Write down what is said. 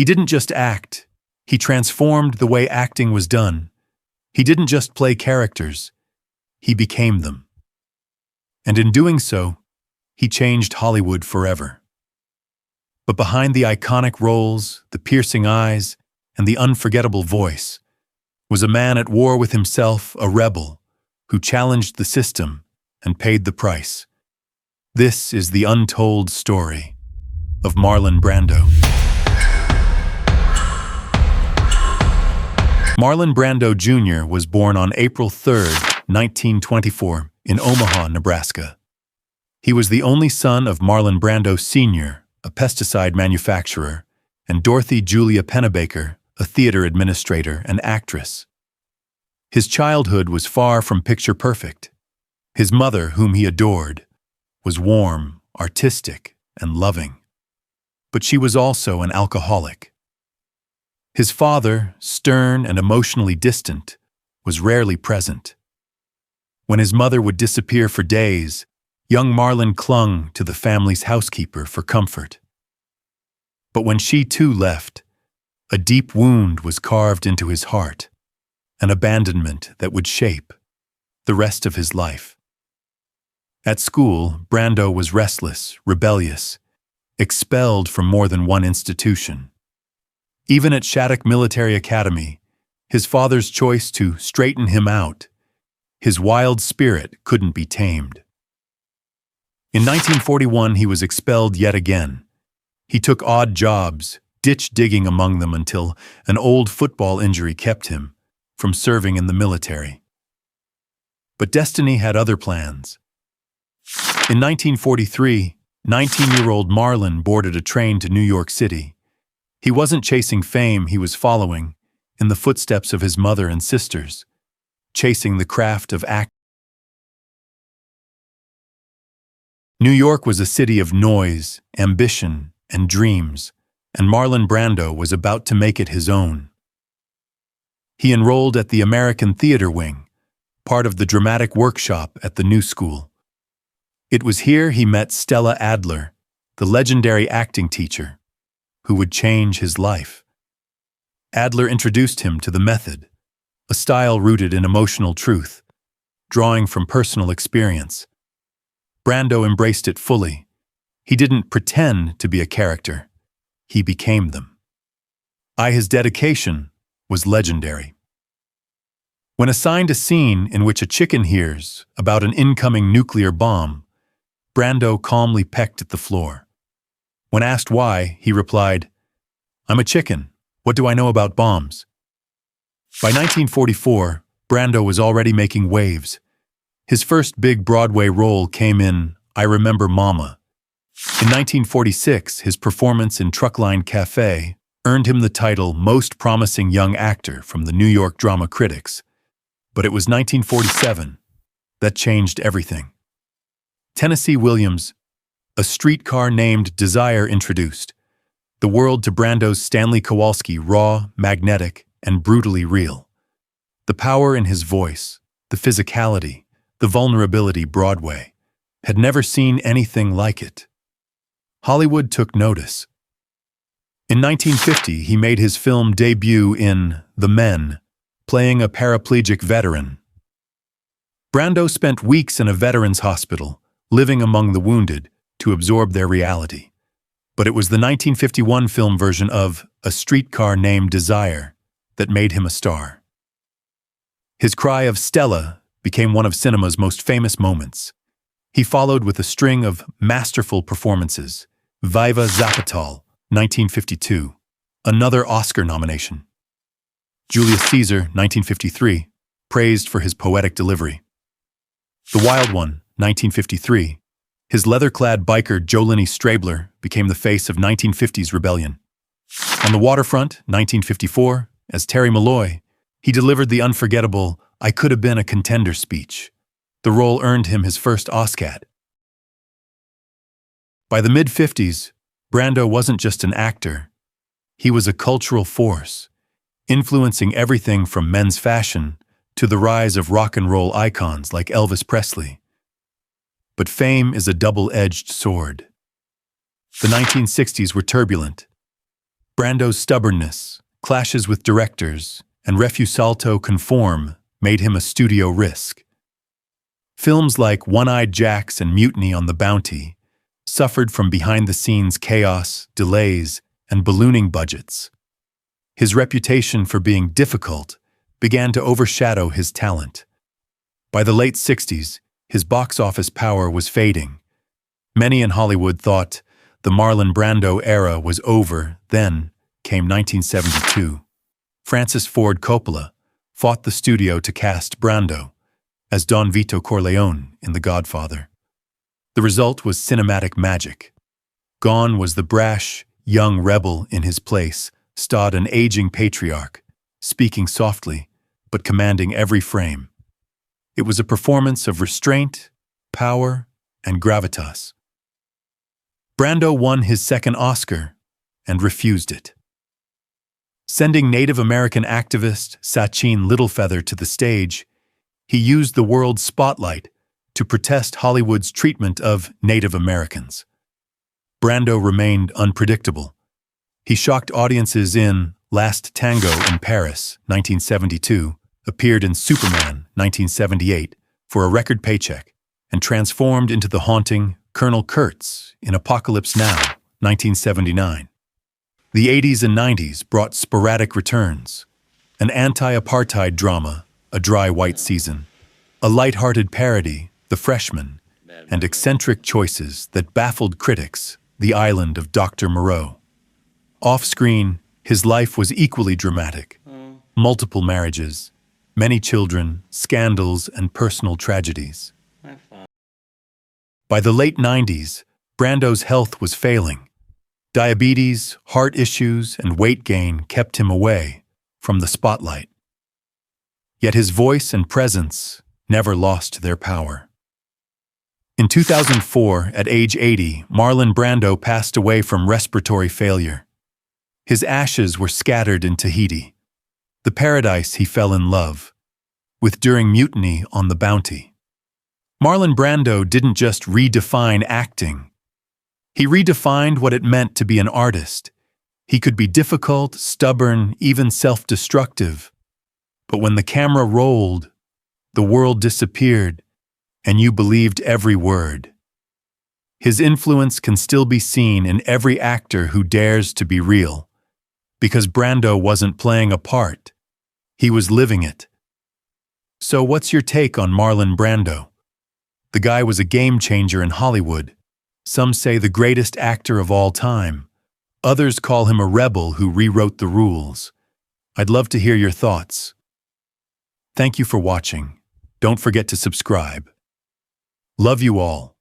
He didn't just act, he transformed the way acting was done. He didn't just play characters, he became them. And in doing so, he changed Hollywood forever. But behind the iconic roles, the piercing eyes, and the unforgettable voice, was a man at war with himself, a rebel, who challenged the system and paid the price. This is the untold story of Marlon Brando. Marlon Brando Jr. was born on April 3, 1924, in Omaha, Nebraska. He was the only son of Marlon Brando Sr., a pesticide manufacturer, and Dorothy Julia Pennebaker, a theater administrator and actress. His childhood was far from picture perfect. His mother, whom he adored, was warm, artistic, and loving. But she was also an alcoholic. His father, stern and emotionally distant, was rarely present. When his mother would disappear for days, young Marlon clung to the family's housekeeper for comfort. But when she too left, a deep wound was carved into his heart, an abandonment that would shape the rest of his life. At school, Brando was restless, rebellious, expelled from more than one institution. Even at Shattuck Military Academy, his father's choice to straighten him out, his wild spirit couldn't be tamed. In 1941, he was expelled yet again. He took odd jobs, ditch digging among them until an old football injury kept him from serving in the military. But destiny had other plans. In 1943, 19-year-old Marlon boarded a train to New York City. He wasn't chasing fame, he was following, in the footsteps of his mother and sisters, chasing the craft of acting. New York was a city of noise, ambition, and dreams, and Marlon Brando was about to make it his own. He enrolled at the American Theater Wing, part of the dramatic workshop at the New School. It was here he met Stella Adler, the legendary acting teacher, who would change his life. Adler introduced him to the method, a style rooted in emotional truth, drawing from personal experience. Brando embraced it fully. He didn't pretend to be a character. He became them. His dedication was legendary. When assigned a scene in which a chicken hears about an incoming nuclear bomb, Brando calmly pecked at the floor. When asked why, he replied, "I'm a chicken. What do I know about bombs?" By 1944, Brando was already making waves. His first big Broadway role came in I Remember Mama. In 1946, his performance in Truckline Cafe earned him the title Most Promising Young Actor from the New York Drama Critics. But it was 1947 that changed everything. Tennessee Williams, A Streetcar Named Desire introduced the world to Brando's Stanley Kowalski, raw, magnetic, and brutally real. The power in his voice, the physicality, the vulnerability Broadway had never seen anything like it. Hollywood took notice. In 1950, he made his film debut in The Men, playing a paraplegic veteran. Brando spent weeks in a veterans hospital, living among the wounded, to absorb their reality. But it was the 1951 film version of A Streetcar Named Desire that made him a star. His cry of Stella became one of cinema's most famous moments. He followed with a string of masterful performances. Viva Zapital, 1952, another Oscar nomination. Julius Caesar, 1953, praised for his poetic delivery. The Wild One, 1953, his leather-clad biker Jolene Strabler became the face of 1950s rebellion. On the Waterfront, 1954, as Terry Malloy, he delivered the unforgettable I Could Have Been a Contender speech. The role earned him his first Oscar. By the mid-50s, Brando wasn't just an actor. He was a cultural force, influencing everything from men's fashion to the rise of rock and roll icons like Elvis Presley. But fame is a double-edged sword. The 1960s were turbulent. Brando's stubbornness, clashes with directors, and refusal to conform made him a studio risk. Films like One-Eyed Jacks and Mutiny on the Bounty suffered from behind-the-scenes chaos, delays, and ballooning budgets. His reputation for being difficult began to overshadow his talent. By the late 60s, his box office power was fading. Many in Hollywood thought the Marlon Brando era was over. Then came 1972. Francis Ford Coppola fought the studio to cast Brando as Don Vito Corleone in The Godfather. The result was cinematic magic. Gone was the brash, young rebel. In his place stood an aging patriarch, speaking softly, but commanding every frame. It was a performance of restraint, power, and gravitas. Brando won his second Oscar and refused it. Sending Native American activist Sachin Littlefeather to the stage, he used the world's spotlight to protest Hollywood's treatment of Native Americans. Brando remained unpredictable. He shocked audiences in Last Tango in Paris, 1972, appeared in Superman, 1978, for a record paycheck, and transformed into the haunting Colonel Kurtz in Apocalypse Now, 1979. The 80s and 90s brought sporadic returns, an anti-apartheid drama, A Dry White Season, a light-hearted parody, The Freshman, and eccentric choices that baffled critics, The Island of Dr. Moreau. Off-screen, his life was equally dramatic. Multiple marriages, many children, scandals, and personal tragedies. By the late 90s, Brando's health was failing. Diabetes, heart issues, and weight gain kept him away from the spotlight. Yet his voice and presence never lost their power. In 2004, at age 80, Marlon Brando passed away from respiratory failure. His ashes were scattered in Tahiti, the paradise he fell in love with during Mutiny on the Bounty. Marlon Brando didn't just redefine acting. He redefined what it meant to be an artist. He could be difficult, stubborn, even self-destructive. But when the camera rolled, the world disappeared, and you believed every word. His influence can still be seen in every actor who dares to be real, because Brando wasn't playing a part. He was living it. So what's your take on Marlon Brando? The guy was a game changer in Hollywood. Some say the greatest actor of all time. Others call him a rebel who rewrote the rules. I'd love to hear your thoughts. Thank you for watching. Don't forget to subscribe. Love you all.